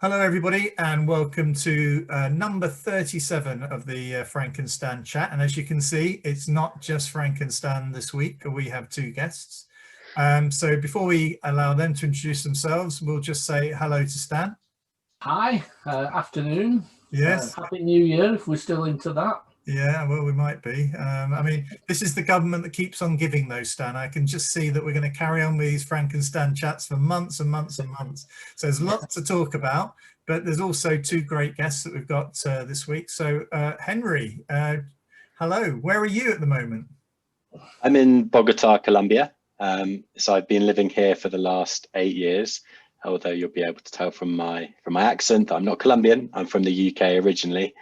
Hello everybody and welcome to number 37 of the Frankenstein chat. And as you can see, it's not just Frankenstein this week. We have two guests. So before we allow them to introduce themselves, we'll just say hello to Stan. Hi, afternoon. Yes. Happy New Year if we're still into that. Yeah, well, we might be. I mean, this is the government that keeps on giving those, Stan. I can just see that we're going to carry on with these Frankenstein chats for months and months and months. So there's lots to talk about, but there's also two great guests that we've got this week. So Henry, hello. Where are you at the moment? I'm in Bogota, Colombia. So I've been living here for the last 8 years. Although you'll be able to tell from my accent, I'm not Colombian. I'm from the UK originally.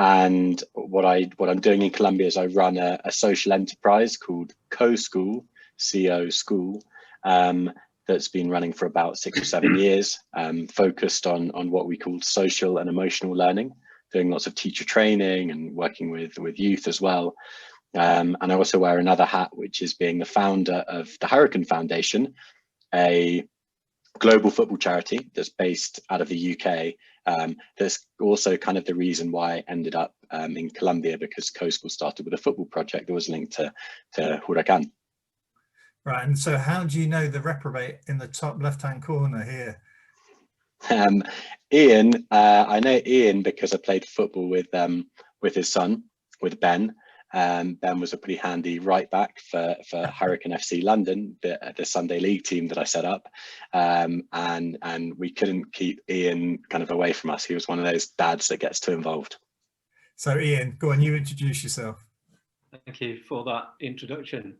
And what I'm doing in Colombia is I run a social enterprise called Co-School, CO School, that's been running for about 6 or 7 years, focused on what we call social and emotional learning, doing lots of teacher training and working with youth as well. And I also wear another hat, which is being the founder of the Huracan Foundation, a global football charity that's based out of the UK. That's also kind of the reason why I ended up in Colombia, because Co-School started with a football project that was linked to Huracan. Right, and so how do you know the reprobate in the top left-hand corner here? Ian, I know Ian because I played football with his son, with Ben. Ben was a pretty handy right back for Huracan FC London, the Sunday League team that I set up, and we couldn't keep Ian kind of away from us. He was one of those dads that gets too involved. So Ian, go on, you introduce yourself. Thank you for that introduction.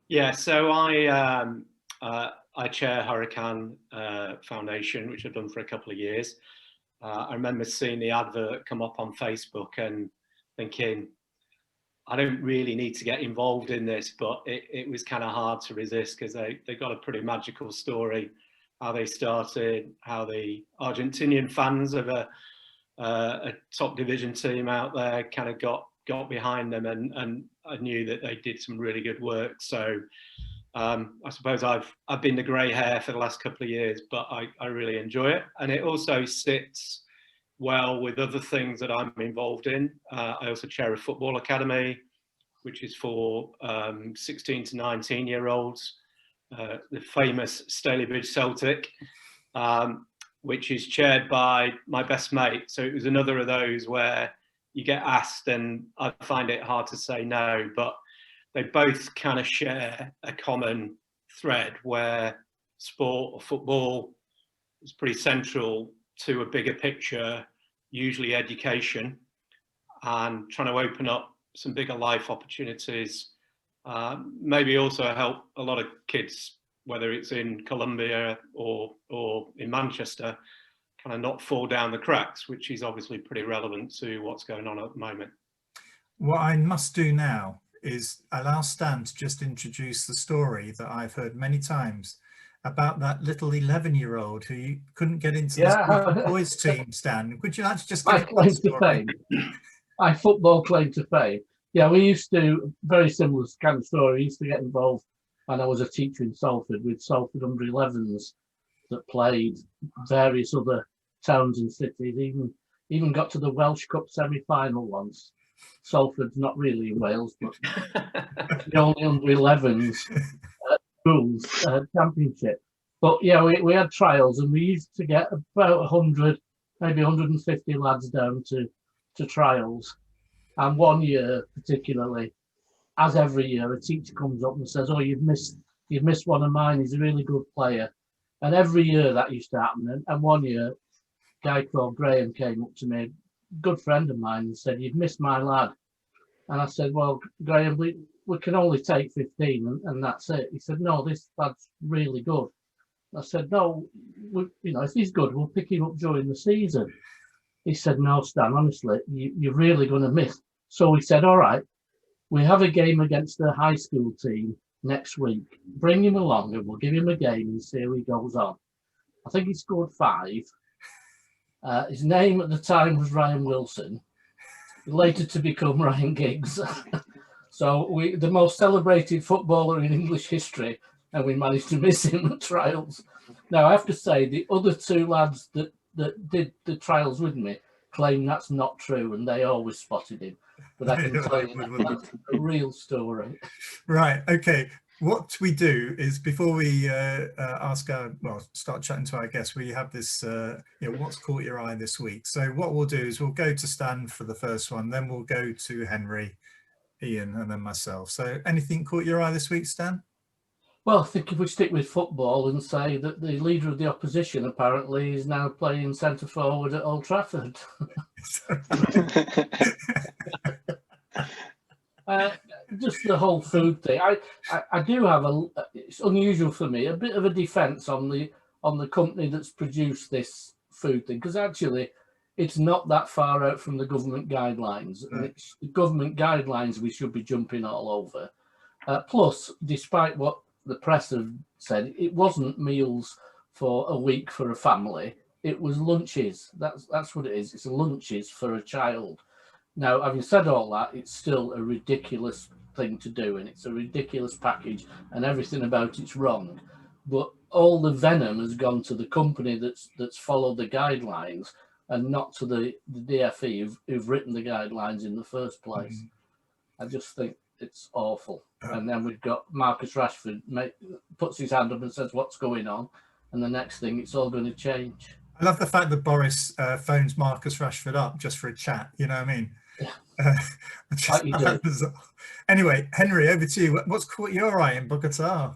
Yeah, so I chair Huracan Foundation, which I've done for a couple of years. I remember seeing the advert come up on Facebook and thinking, I don't really need to get involved in this, but it was kind of hard to resist because they got a pretty magical story, how they started, how the Argentinian fans of a top division team out there kind of got behind them, and I knew that they did some really good work. So I suppose I've been the grey hair for the last couple of years, but I really enjoy it, and it also sits well with other things that I'm involved in. I also chair a football academy, which is for 16 to 19-year-olds, the famous Stalybridge Celtic, which is chaired by my best mate. So it was another of those where you get asked and I find it hard to say no, but they both kind of share a common thread where sport or football is pretty central to a bigger picture, usually education, and trying to open up some bigger life opportunities. Maybe also help a lot of kids, whether it's in Colombia or in Manchester, kind of not fall down the cracks, which is obviously pretty relevant to what's going on at the moment. What I must do now is allow Stan to just introduce the story that I've heard many times about that little 11-year-old who you couldn't get into the boys team, Stan. Could you actually just give claim to fame? My football claim to fame. Yeah, we used to, very similar kind of story. We used to get involved, and I was a teacher in Salford with Salford under 11s that played various other towns and cities, even got to the Welsh Cup semi-final once. Salford's not really in Wales, but the only under 11s schools championship. But yeah, we had trials, and we used to get about 100, maybe 150 lads down to trials. And one year particularly, as every year, a teacher comes up and says, "Oh, you've missed one of mine. He's a really good player." And every year that used to happen. And one year, a guy called Graham came up to me, a good friend of mine, and said, "You've missed my lad." And I said, "Well, Graham, we can only take 15 and that's it." He said, "No, this lad's really good." I said, "No, if he's good, we'll pick him up during the season." He said, "No, Stan, honestly, you're really going to miss." So we said, "All right, we have a game against the high school team next week. Bring him along and we'll give him a game and see how he goes on." I think he scored 5. His name at the time was Ryan Wilson, later to become Ryan Giggs. So the most celebrated footballer in English history and we managed to miss him at trials. Now, I have to say, the other two lads that did the trials with me claim that's not true, and they always spotted him. But I can tell you that's a real story. Right, okay. What we do is, before we start chatting to our guests, we have this, what's caught your eye this week. So what we'll do is we'll go to Stan for the first one, then we'll go to Henry, Ian, and then myself. So anything caught your eye this week, Stan? Well, I think if we stick with football and say that the leader of the opposition apparently is now playing centre forward at Old Trafford. Just the whole food thing. I do have it's unusual for me, a bit of a defence on the company that's produced this food thing, because actually it's not that far out from the government guidelines. Right. And it's the government guidelines we should be jumping all over. Plus, despite what the press have said, it wasn't meals for a week for a family. It was lunches. That's what it is. It's lunches for a child. Now, having said all that, it's still a ridiculous thing to do, and it's a ridiculous package, and everything about it's wrong. But all the venom has gone to the company that's followed the guidelines, and not to the DFE who've written the guidelines in the first place. I just think it's awful. And then we've got Marcus Rashford puts his hand up and says, "What's going on?" And the next thing, it's all going to change. I love the fact that Boris phones Marcus Rashford up just for a chat. You know what I mean? Yeah. Anyway, Henry, over to you. What's caught your eye in Bogota?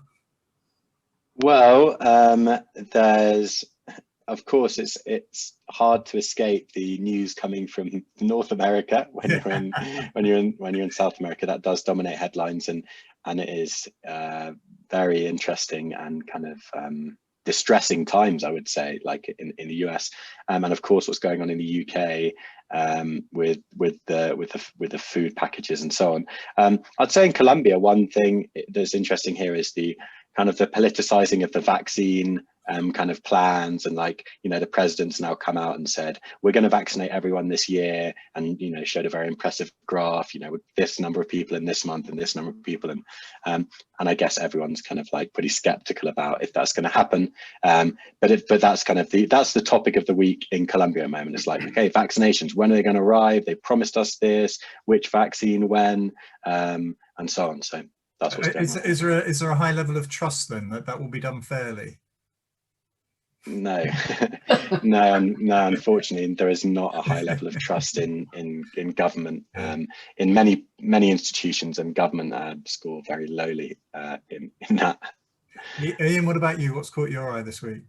Well, there's, of course, it's hard to escape the news coming from North America when you're in South America. That does dominate headlines, and it is very interesting and kind of distressing times, I would say, like in the US, and of course what's going on in the UK with the food packages and so on. I'd say in Colombia, one thing that's interesting here is the kind of the politicizing of the vaccine kind of plans, and like, you know, the president's now come out and said we're going to vaccinate everyone this year, and, you know, showed a very impressive graph, you know, with this number of people in this month and this number of people, and I guess everyone's kind of like pretty skeptical about if that's going to happen, but that's kind of that's the topic of the week in Colombia at the moment. It's like, okay, vaccinations, when are they going to arrive? They promised us this, which vaccine, when, and so on. So that's what's going on. Is there a high level of trust then that will be done fairly? No, no. Unfortunately, there is not a high level of trust in government. In many institutions, and government score very lowly in that. Ian, what about you? What's caught your eye this week?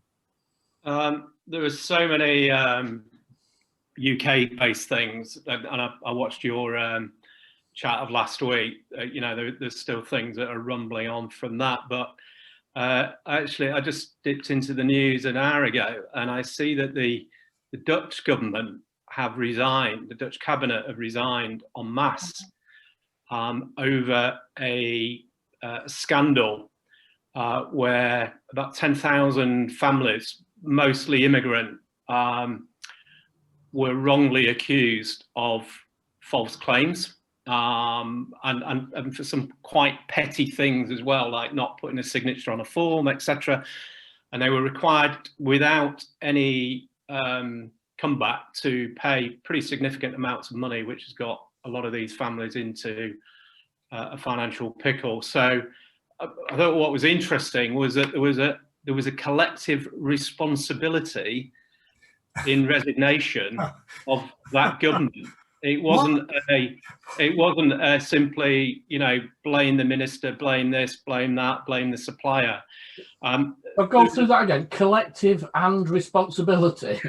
There were so many UK-based things, and I watched your chat of last week. You know, there's still things that are rumbling on from that, but. Actually, I just dipped into the news an hour ago, and I see that the Dutch government have resigned, the Dutch cabinet have resigned en masse over a scandal where about 10,000 families, mostly immigrant, were wrongly accused of false claims. And for some quite petty things as well, like not putting a signature on a form, etc. And they were required, without any comeback, to pay pretty significant amounts of money, which has got a lot of these families into a financial pickle. So I thought what was interesting was that there was a collective responsibility in resignation of that government. It wasn't simply, you know, blame the minister, blame this, blame that, blame the supplier. I'll go through that again. Collective and responsibility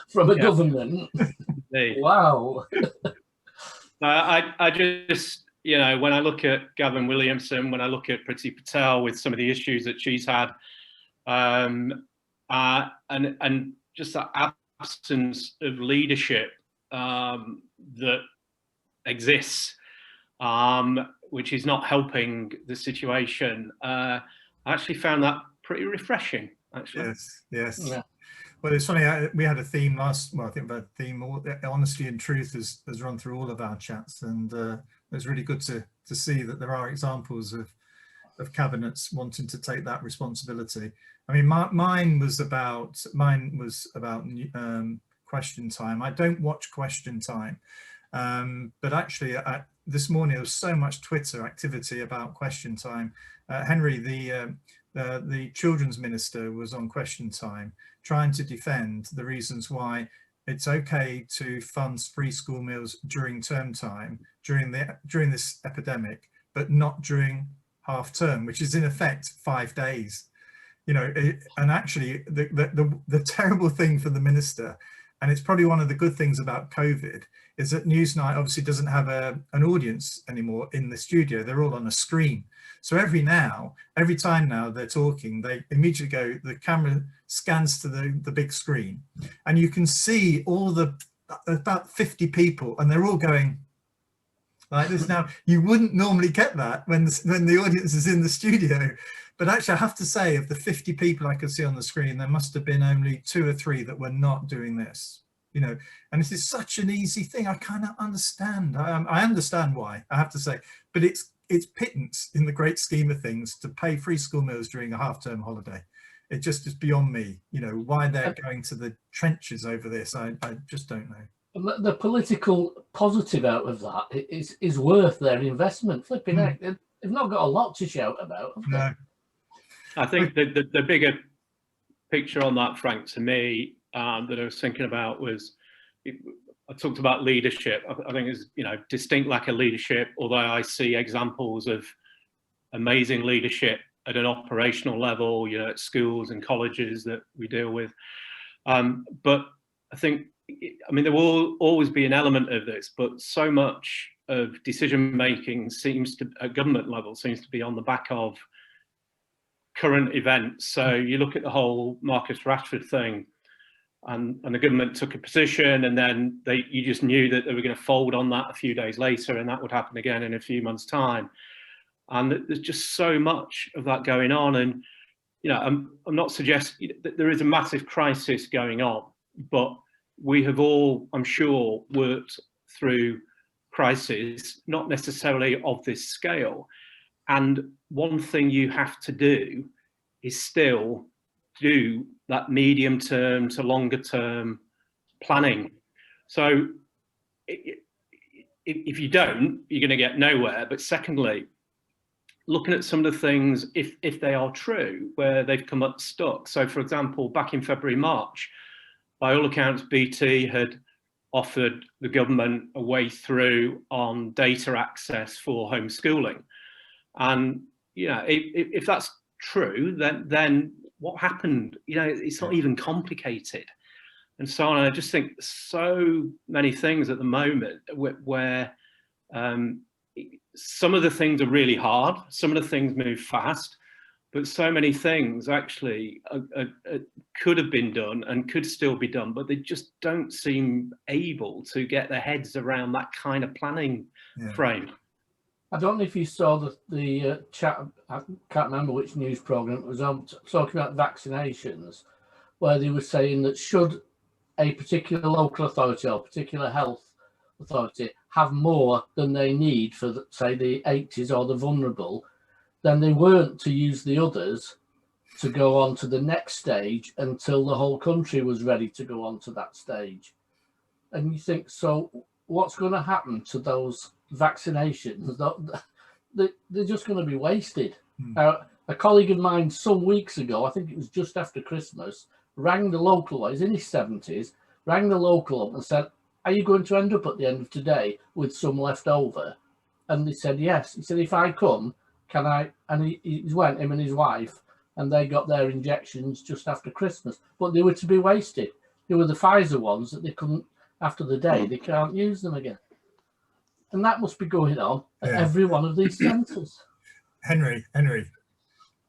from a government. Wow. I just, you know, when I look at Gavin Williamson, when I look at Priti Patel with some of the issues that she's had, and just that absence of leadership that exists, which is not helping the situation. I actually found that pretty refreshing, actually. Yes. Yeah. Well, it's funny, we had a theme I think the theme, honesty and truth has run through all of our chats, and it's really good to see that there are examples of of cabinets wanting to take that responsibility. I mean, mine was about Question Time. I don't watch Question Time, but actually this morning there was so much Twitter activity about Question Time. Henry, the children's minister, was on Question Time trying to defend the reasons why it's okay to fund free school meals during term time, during this epidemic, but not during half term, which is in effect 5 days. You know, and actually the terrible thing for the minister, and it's probably one of the good things about COVID, is that Newsnight obviously doesn't have an audience anymore in the studio. They're all on a screen. So every time now they're talking, they immediately go, the camera scans to the big screen, and you can see about 50 people, and they're all going like this. Now, you wouldn't normally get that when the audience is in the studio. But actually, I have to say, of the 50 people I could see on the screen, there must have been only 2 or 3 that were not doing this, you know. And this is such an easy thing. I kind of understand. I understand why, I have to say, but it's pittance in the great scheme of things to pay free school meals during a half-term holiday. It just is beyond me, you know, why they're going to the trenches over this. I just don't know. The political positive out of that is worth their investment. Flipping heck, they've not got a lot to shout about. No. I think the bigger picture on that, Frank, to me, that I was thinking about was, I talked about leadership. I think it's, you know, distinct lack of leadership, although I see examples of amazing leadership at an operational level, you know, at schools and colleges that we deal with. But I think, I mean, there will always be an element of this, but so much of decision making seems to, at government level, seems to be on the back of current events. So you look at the whole Marcus Rashford thing, and the government took a position, and then you just knew that they were going to fold on that a few days later, and that would happen again in a few months' time. And there's just so much of that going on. And, you know, I'm not suggesting that there is a massive crisis going on, but we have all, I'm sure, worked through crises, not necessarily of this scale. And one thing you have to do is still do that medium term to longer term planning. So if you don't, you're going to get nowhere. But secondly, looking at some of the things, if they are true, where they've come up stuck. So for example, back in February, March, by all accounts, BT had offered the government a way through on data access for homeschooling. And, you know, if that's true, then what happened? You know, it's not even complicated. And so on. I just think so many things at the moment where some of the things are really hard, some of the things move fast, but so many things actually could have been done and could still be done, but they just don't seem able to get their heads around that kind of planning frame. I don't know if you saw the chat, I can't remember which news programme it was on, talking about vaccinations, where they were saying that should a particular local authority or particular health authority have more than they need for, say, the 80s or the vulnerable, then they weren't to use the others to go on to the next stage until the whole country was ready to go on to that stage. And you think, so what's going to happen to those vaccinations? They're just going to be wasted. A colleague of mine some weeks ago, I think it was just after Christmas, rang the local, he's in his 70s, rang the local up and said, are you going to end up at the end of today with some left over? And they said, yes. He said, if I come, can I? And he went, him and his wife, and they got their injections just after Christmas. But they were to be wasted. They were the Pfizer ones that they couldn't, after the day, they can't use them again. And that must be going on at every one of these centres. Henry,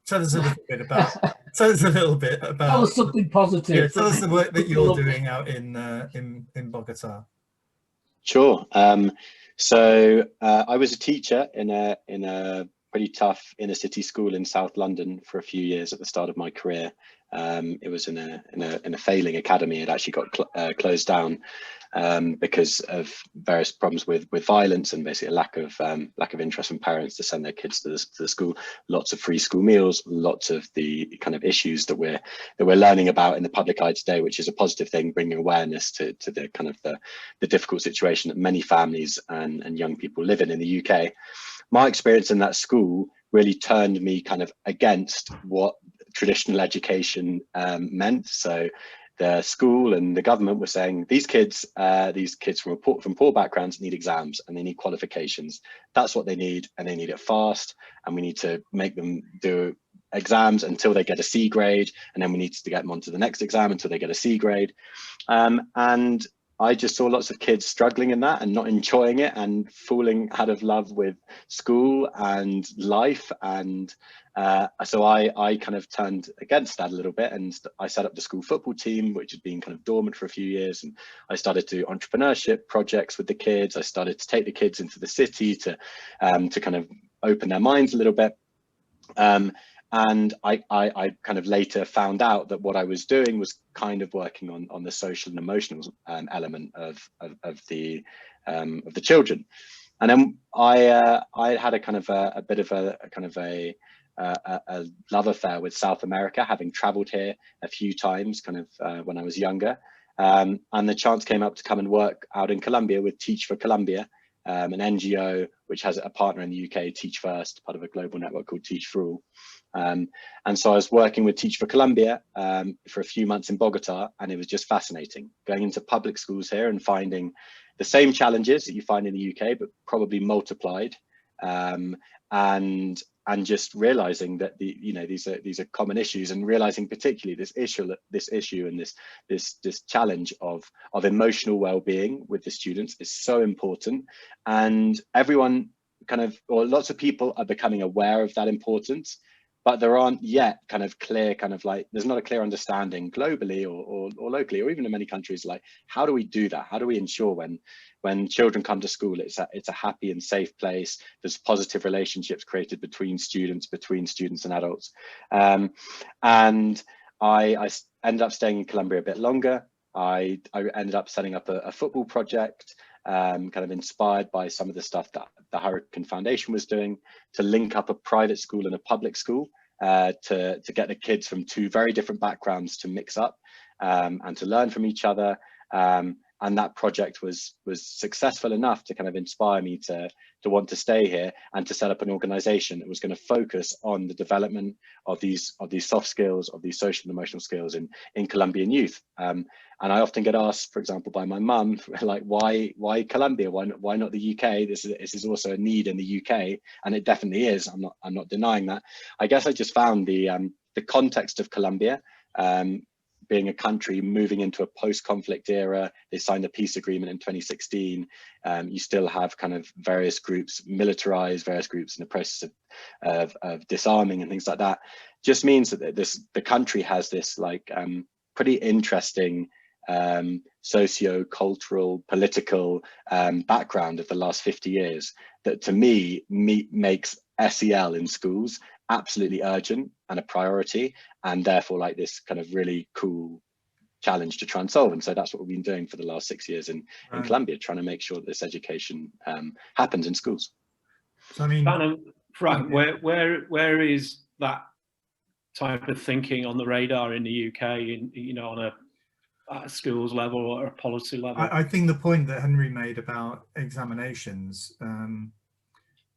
tell us a little bit about. Tell us something positive. Yeah, tell us the work that you're doing out in Bogota. Sure. So I was a teacher in a pretty tough inner city school in South London for a few years at the start of my career. It was in a failing academy. It actually got closed down because of various problems with violence and basically a lack of interest from parents to send their kids to the school. Lots of free school meals, lots of the kind of issues that we're learning about in the public eye today, which is a positive thing, bringing awareness to the kind of the difficult situation that many families and young people live in the UK. My experience in that school really turned me kind of against what traditional education meant. So the school and the government were saying these kids from poor backgrounds need exams and they need qualifications. That's what they need, and they need it fast, and we need to make them do exams until they get a C grade, and then we need to get them on to the next exam until they get a C grade. And I just saw lots of kids struggling in that and not enjoying it and falling out of love with school and life. And so I kind of turned against that a little bit, and I set up the school football team, which had been kind of dormant for a few years. And I started to do entrepreneurship projects with the kids. I started to take the kids into the city to kind of open their minds a little bit. And I kind of later found out that what I was doing was kind of working on the social and emotional element of the children. And then I had a kind of a bit of a love affair with South America, having traveled here a few times kind of when I was younger. And the chance came up to come and work out in Colombia with Teach for Colombia, an NGO which has a partner in the UK, Teach First, part of a global network called Teach for All. And so I was working with Teach for Colombia for a few months in Bogota, and it was just fascinating going into public schools here and finding the same challenges that you find in the UK, but probably multiplied, and just realizing that these are common issues, and realizing particularly this issue and this challenge of emotional well-being with the students is so important, and everyone or lots of people are becoming aware of that importance. But there aren't yet there's not a clear understanding globally or locally, or even in many countries, like how do we do that? How do we ensure when children come to school, it's a happy and safe place, there's positive relationships created between students and adults. And I ended up staying in Colombia a bit longer. I ended up setting up a football project, kind of inspired by some of the stuff that the Huracan Foundation was doing, to link up a private school and a public school, to get the kids from two very different backgrounds to mix up and to learn from each other. And that project was successful enough to kind of inspire me to want to stay here and to set up an organization that was going to focus on the development of these soft skills, of these social and emotional skills in Colombian youth. And I often get asked, for example, by my mum, like, why Colombia? Why not the UK? This is also a need in the UK, and it definitely is. I'm not denying that. I guess I just found the context of Colombia, being a country moving into a post-conflict era. They signed a peace agreement in 2016. You still have kind of various groups militarized, various groups in the process of disarming and things like that. Just means that the country has this like pretty interesting socio-cultural, political background of the last 50 years that to me makes SEL in schools absolutely urgent and a priority, and therefore like this kind of really cool challenge to try and solve. And so that's what we've been doing for the last 6 years in Colombia, trying to make sure that this education happens in schools. So I mean, Frank, where is that type of thinking on the radar in the UK, on a schools level or a policy level? I think the point that Henry made about examinations,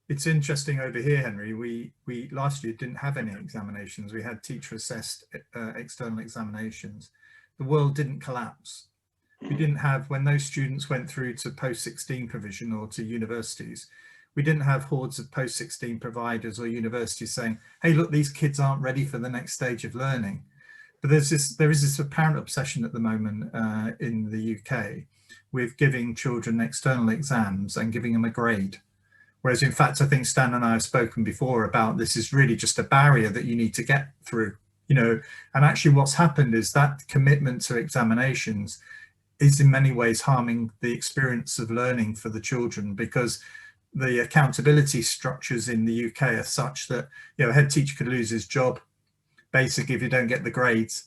it's interesting over here, Henry. We last year didn't have any examinations. We had teacher assessed external examinations. The world didn't collapse. We didn't have, when those students went through to post-16 provision or to universities, we didn't have hordes of post-16 providers or universities saying, hey, look, these kids aren't ready for the next stage of learning. But there is this apparent obsession at the moment in the UK with giving children external exams and giving them a grade. Whereas in fact, I think Stan and I have spoken before about this is really just a barrier that you need to get through, and actually what's happened is that commitment to examinations is in many ways harming the experience of learning for the children, because the accountability structures in the UK are such that, you know, a head teacher could lose his job basically if you don't get the grades.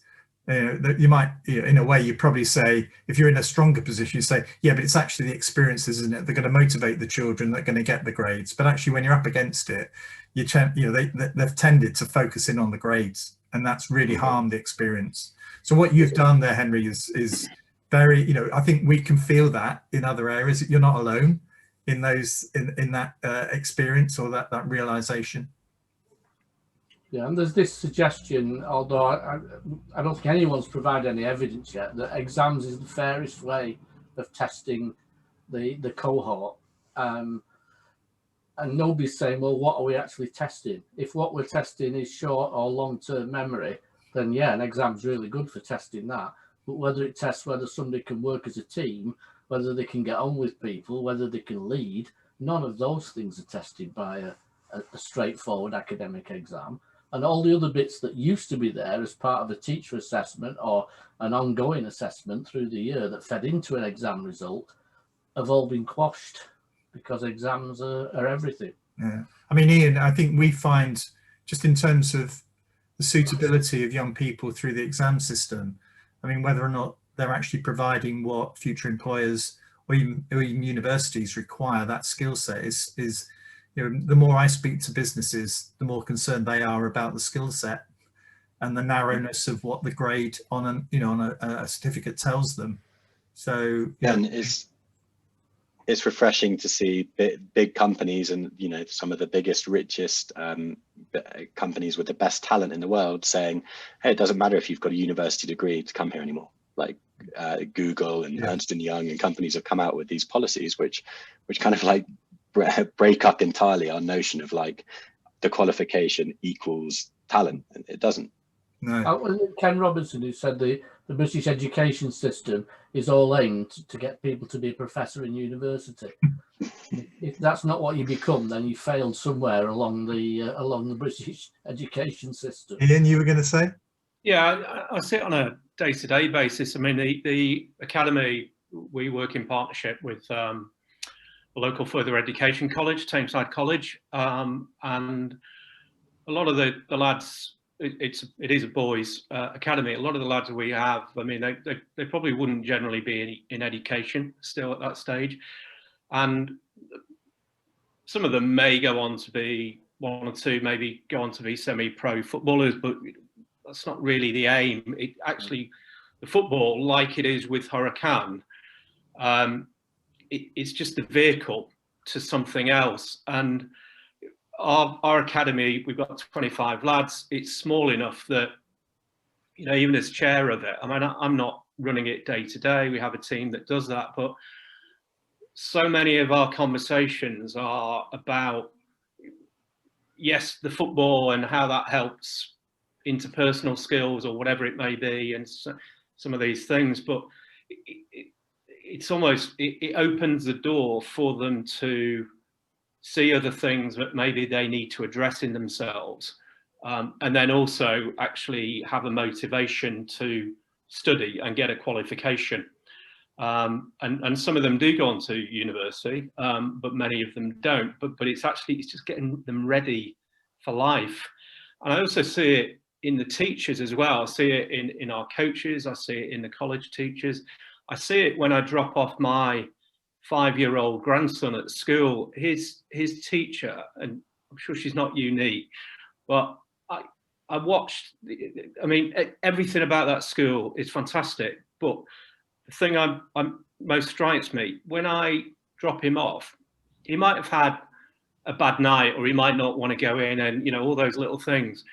That you might, you know, in a way, you probably say, if you're in a stronger position, you say, yeah, but it's actually the experiences, isn't it? They're going to motivate the children that are going to get the grades. But actually, when you're up against it, you know, they've tended to focus in on the grades, and that's really harmed the experience. So what you've done there, Henry, is very, you know, I think we can feel that in other areas. You're not alone in those, in that experience or that realization. Yeah, and there's this suggestion, although I don't think anyone's provided any evidence yet, that exams is the fairest way of testing the cohort. And nobody's saying, well, what are we actually testing? If what we're testing is short or long-term memory, then yeah, an exam's really good for testing that. But whether it tests whether somebody can work as a team, whether they can get on with people, whether they can lead, none of those things are tested by a straightforward academic exam. And all the other bits that used to be there as part of a teacher assessment or an ongoing assessment through the year that fed into an exam result have all been quashed because exams are everything. Yeah, I mean, Ian, I think we find, just in terms of the suitability of young people through the exam system, I mean, whether or not they're actually providing what future employers or even universities require, that skill set is, you know, the more I speak to businesses, the more concerned they are about the skill set and the narrowness of what the grade on a certificate tells them. So yeah, and it's refreshing to see big companies and, you know, some of the biggest, richest companies with the best talent in the world saying, hey, it doesn't matter if you've got a university degree to come here anymore. Like Google and Ernst & Young and companies have come out with these policies which kind of like break up entirely our notion of like the qualification equals talent. It doesn't. no. Ken Robinson, who said the British education system is all aimed to get people to be a professor in university. If that's not what you become, then you failed somewhere along the British education system. Ian, you were going to say? Yeah, I see it on a day-to-day basis. I mean, the academy, we work in partnership with a local further education college, Tameside College, and a lot of the lads, it is a boys academy. A lot of the lads we have, I mean, they probably wouldn't generally be in education still at that stage, and some of them may go on to be, one or two maybe go on to be semi-pro footballers, but that's not really the aim. It actually, the football, like it is with Huracan, it's just a vehicle to something else. And our academy, we've got 25 lads. It's small enough that, you know, even as chair of it, I mean, I'm not running it day to day. We have a team that does that, but so many of our conversations are about, yes, the football and how that helps interpersonal skills or whatever it may be, and some of these things, but it's almost, it opens the door for them to see other things that maybe they need to address in themselves, and then also actually have a motivation to study and get a qualification. And some of them do go on to university, but many of them don't. But it's just getting them ready for life. And I also see it in the teachers as well. I see it in our coaches. I see it in the college teachers. I see it when I drop off my 5-year-old grandson at school. His teacher, and I'm sure she's not unique, but I watched, I mean, everything about that school is fantastic. But the thing I'm most strikes me, when I drop him off, he might have had a bad night, or he might not want to go in, and, you know, all those little things.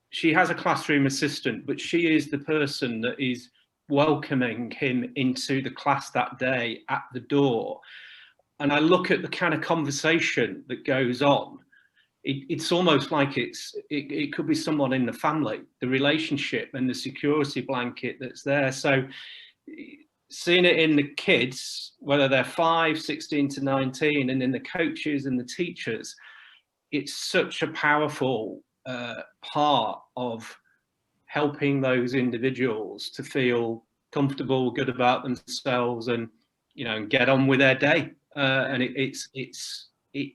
She has a classroom assistant, but she is the person that is welcoming him into the class that day at the door. And I look at the kind of conversation that goes on. It's almost like it could be someone in the family, the relationship and the security blanket that's there. So seeing it in the kids, whether they're 5, 16 to 19, and in the coaches and the teachers, it's such a powerful part of helping those individuals to feel comfortable, good about themselves, and, you know, get on with their day. and it's you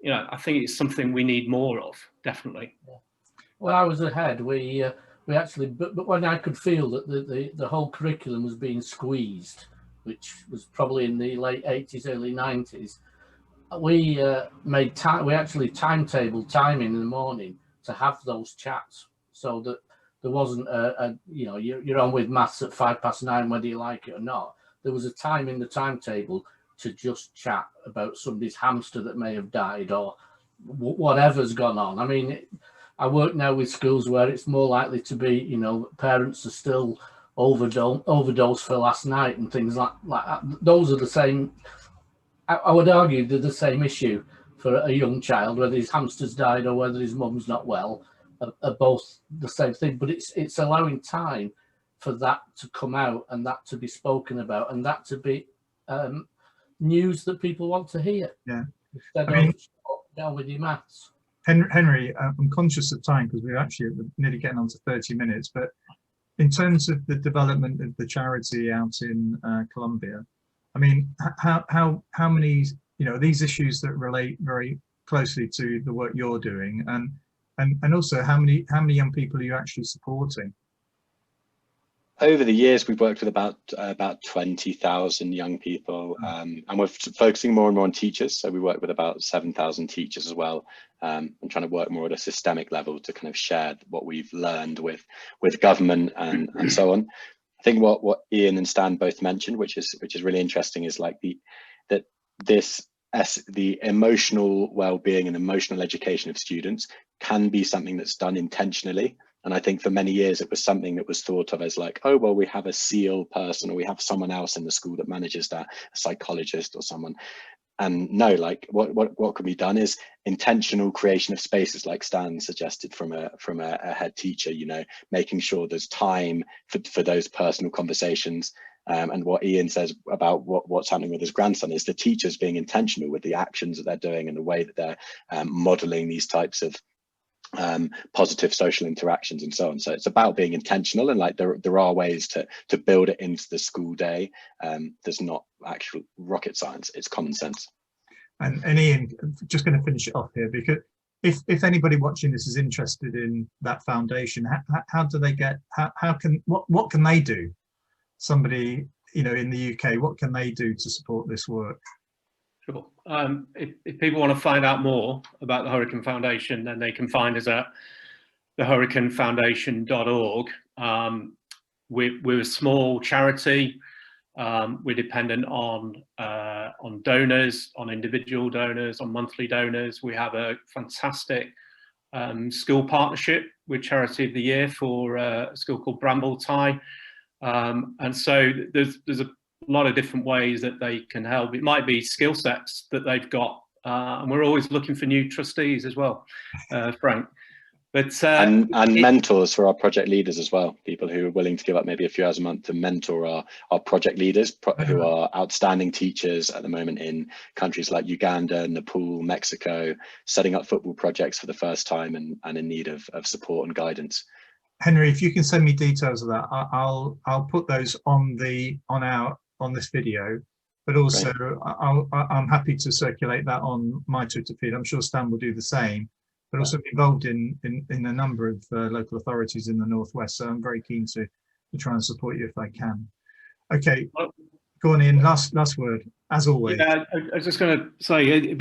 know, I think it's something we need more of, definitely. Well, I was ahead. We actually, but when I could feel that the whole curriculum was being squeezed, which was probably in the late 80s, early 90s, we made time. We actually timetabled time in the morning to have those chats, so that there wasn't you know, you're on with maths at 9:05, whether you like it or not. There was a time in the timetable to just chat about somebody's hamster that may have died or whatever's gone on. I mean, I work now with schools where it's more likely to be, you know, parents are still overdose for last night and things like that. Those are the same. I would argue they're the same issue for a young child, whether his hamster's died or whether his mum's not well, are both the same thing. But it's allowing time for that to come out and that to be spoken about and that to be news that people want to hear. Yeah. Instead of down with your maths. Henry, I'm conscious of time because we're actually nearly getting on to 30 minutes, but in terms of the development of the charity out in Colombia, I mean, how many, you know, these issues that relate very closely to the work you're doing, and also how many young people are you actually supporting? Over the years, we've worked with about 20,000 young people, and we're focusing more and more on teachers. So we work with about 7,000 teachers as well, and trying to work more at a systemic level to kind of share what we've learned with government and so on. I think what Ian and Stan both mentioned, which is really interesting, is like the emotional well-being and emotional education of students can be something that's done intentionally. And I think for many years it was something that was thought of as like, oh, well, we have a SEAL person or we have someone else in the school that manages that, a psychologist or someone. And no, like what can be done is intentional creation of spaces, like Stan suggested, from a head teacher, you know, making sure there's time for those personal conversations. And what Ian says about what's happening with his grandson is the teachers being intentional with the actions that they're doing and the way that they're modeling these types of positive social interactions and so on. So it's about being intentional, and like there are ways to build it into the school day. There's not actual rocket science, it's common sense. And Ian, just going to finish it off here, because if anybody watching this is interested in that foundation, how do they get, what can they do? Somebody, you know, in the UK, what can they do to support this work? Sure. If people want to find out more about the Huracan Foundation, then they can find us at thehuracanfoundation.org. We're a small charity. We're dependent on donors, on individual donors, on monthly donors. We have a fantastic school partnership with Charity of the Year for a school called Bramblety. And so there's a lot of different ways that they can help. It might be skill sets that they've got, and we're always looking for new trustees as well, Frank. But and mentors for our project leaders as well, people who are willing to give up maybe a few hours a month to mentor our project leaders who are outstanding teachers at the moment in countries like Uganda, Nepal, Mexico, setting up football projects for the first time and in need of support and guidance. Henry, if you can send me details of that, I'll put those on this video, but also I'm happy to circulate that on my Twitter feed. I'm sure Stan will do the same, but also involved in a number of local authorities in the Northwest. So I'm very keen to try and support you if I can. Okay, go on, Ian. Last word, as always. Yeah, I was just going to say,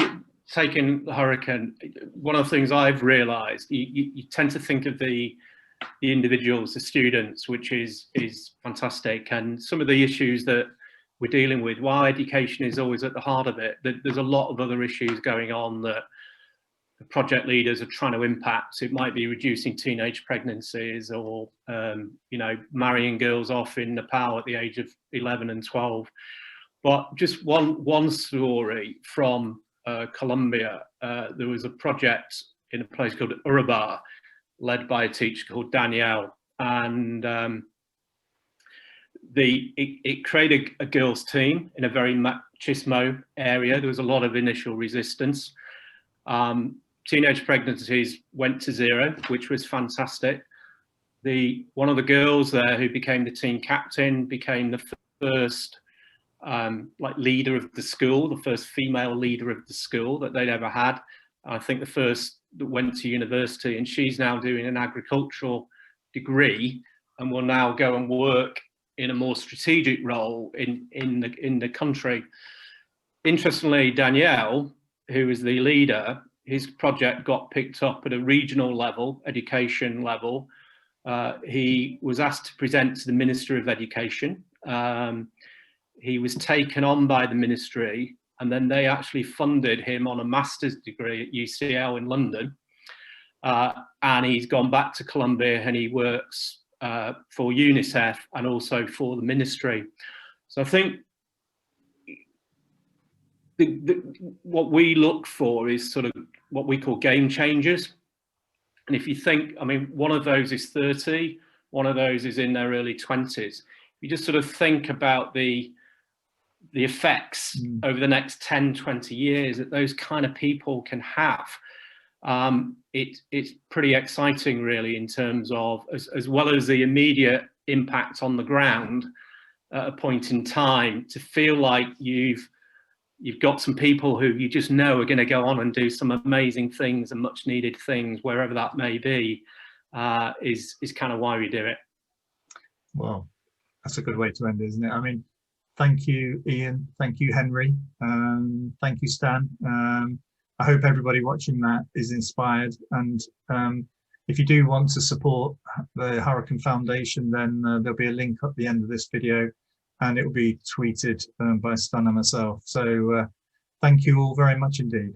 taking the Huracan, one of the things I've realised, you tend to think of the individuals, the students, which is fantastic, and some of the issues that we're dealing with, while education is always at the heart of it, there's a lot of other issues going on that the project leaders are trying to impact. It might be reducing teenage pregnancies, or you know, marrying girls off in Nepal at the age of 11 and 12. But just one story from Colombia. There was a project in a place called Urabá, led by a teacher called Danielle, and it created a girls' team in a very machismo area. There was a lot of initial resistance. Teenage pregnancies went to 0, which was fantastic. One of the girls there who became the team captain became the first like leader of the school, the first female leader of the school that they'd ever had. I think the first that went to university, and she's now doing an agricultural degree and will now go and work in a more strategic role in the country. Interestingly, Danielle, who is the leader, his project got picked up at a regional level, education level. He was asked to present to the Minister of Education. He was taken on by the ministry, and then they actually funded him on a master's degree at UCL in London. And he's gone back to Colombia, and he works for UNICEF and also for the ministry. So I think what we look for is sort of what we call game changers. And if you think, I mean, one of those is 30, one of those is in their early 20s. You just sort of think about the effects over the next 10, 20 years that those kind of people can have. It's pretty exciting, really, in terms of, as well as the immediate impact on the ground at a point in time, to feel like you've got some people who you just know are going to go on and do some amazing things and much needed things, wherever that may be, is kind of why we do it. Well, that's a good way to end, isn't it? I mean, thank you, Ian. Thank you, Henry. Thank you, Stan. I hope everybody watching that is inspired. And if you do want to support the Huracan Foundation, then there'll be a link at the end of this video, and it will be tweeted by Stan and myself. So thank you all very much indeed.